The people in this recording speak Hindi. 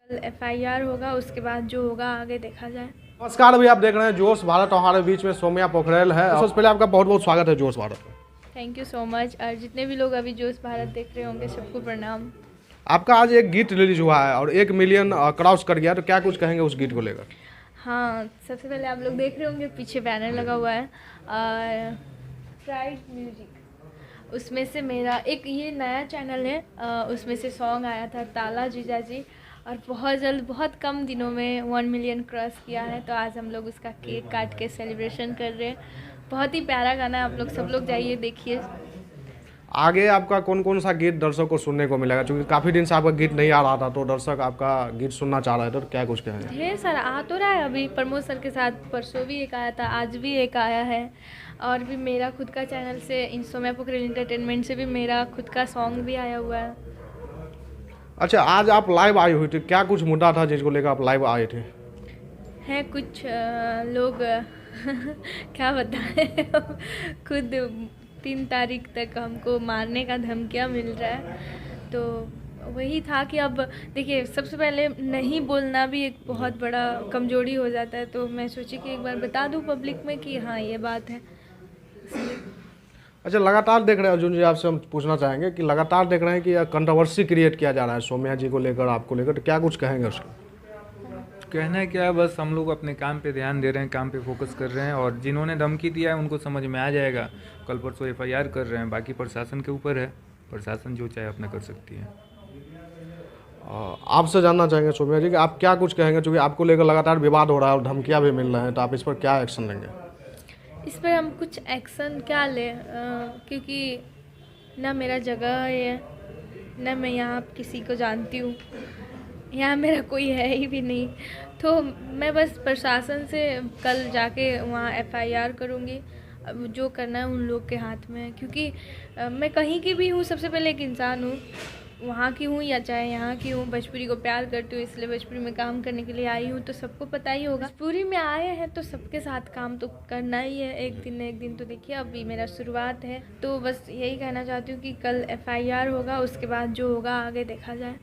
एफआईआर होगा, उसके बाद जो होगा आगे देखा जाए। नमस्कार, अभी आप देख रहे हैं जोश भारत और हमारे बीच में सौम्या पोखरेल है। सबसे पहले आपका बहुत बहुत स्वागत है जोश भारत में। Thank you so much. और जितने भी लोग अभी जोश भारत देख रहे होंगे सबको प्रणाम। आपका आज एक गीत रिलीज हुआ है और 1 मिलियन क्रॉस कर गया, तो क्या कुछ कहेंगे उस गीत को लेकर? हाँ, सबसे पहले आप लोग देख रहे होंगे पीछे बैनर लगा हुआ है प्राइड म्यूजिक। उसमें से मेरा एक ये नया चैनल है, उसमें से सॉन्ग आया था ताला जीजा जी, और बहुत जल्द बहुत कम दिनों में 1 मिलियन क्रॉस किया है। तो आज हम लोग उसका केक काट के सेलिब्रेशन कर रहे हैं। बहुत ही प्यारा गाना है, आप लोग सब लोग जाइए देखिए। आगे आपका कौन कौन सा गीत दर्शक को सुनने को मिलेगा, क्योंकि काफ़ी दिन से आपका गीत नहीं आ रहा था, तो दर्शक आपका गीत सुनना चाह रहे थे, तो क्या कुछ कहेंगे? ढेर सारा आ तो रहा है। अभी प्रमोद सर के साथ परसों भी एक आया था, आज भी एक आया है। और भी मेरा खुद का चैनल से सौम्या पोखरेल एंटरटेनमेंट से भी मेरा खुद का सॉन्ग भी आया हुआ है। अच्छा, आज आप लाइव आई हुई थी, क्या कुछ मुद्दा था जिसको लेकर आप लाइव आए थे? है कुछ लोग क्या बताएं खुद 3 तारीख तक हमको मारने का धमकियाँ मिल रहा है। तो वही था कि अब देखिए, सबसे पहले नहीं बोलना भी एक बहुत बड़ा कमजोरी हो जाता है। तो मैं सोची कि एक बार बता दूं पब्लिक में कि हाँ ये बात है। अच्छा, लगातार देख रहे हैं अर्जुन जी, आपसे हम पूछना चाहेंगे कि लगातार देख रहे हैं कि कंट्रोवर्सी क्रिएट किया जा रहा है सौम्या जी को लेकर, आपको लेकर, तो क्या कुछ कहेंगे उसको? कहना है क्या, बस हम लोग अपने काम पे ध्यान दे रहे हैं, काम पे फोकस कर रहे हैं, और जिन्होंने धमकी दिया है उनको समझ में आ जाएगा। कल परसों एफआईआर कर रहे हैं, बाकी प्रशासन के ऊपर है, प्रशासन जो चाहे अपना कर सकती है। आपसे जानना चाहेंगे सौम्या जी कि आप क्या कुछ कहेंगे, क्योंकि आपको लेकर लगातार विवाद हो रहा है और धमकियां भी मिल रहे हैं, तो आप इस पर क्या एक्शन लेंगे? इस पर हम कुछ एक्शन क्या लें, क्योंकि ना मेरा जगह है, ना मैं यहाँ किसी को जानती हूँ, यहाँ मेरा कोई है ही भी नहीं। तो मैं बस प्रशासन से कल जाके वहाँ एफआईआर करूँगी। अब जो करना है उन लोग के हाथ में है, क्योंकि मैं कहीं की भी हूँ, सबसे पहले एक इंसान हूँ, वहाँ की हूँ या चाहे यहाँ की हूँ। भोजपुरी को प्यार करती हूँ, इसलिए भोजपुरी में काम करने के लिए आई हूँ। तो सबको पता ही होगा, भोजपुरी में आए हैं तो सबके साथ काम तो करना ही है एक दिन न एक दिन। तो देखिए, अभी मेरा शुरुआत है, तो बस यही कहना चाहती हूँ कि कल एफआईआर होगा, उसके बाद जो होगा आगे देखा जाए।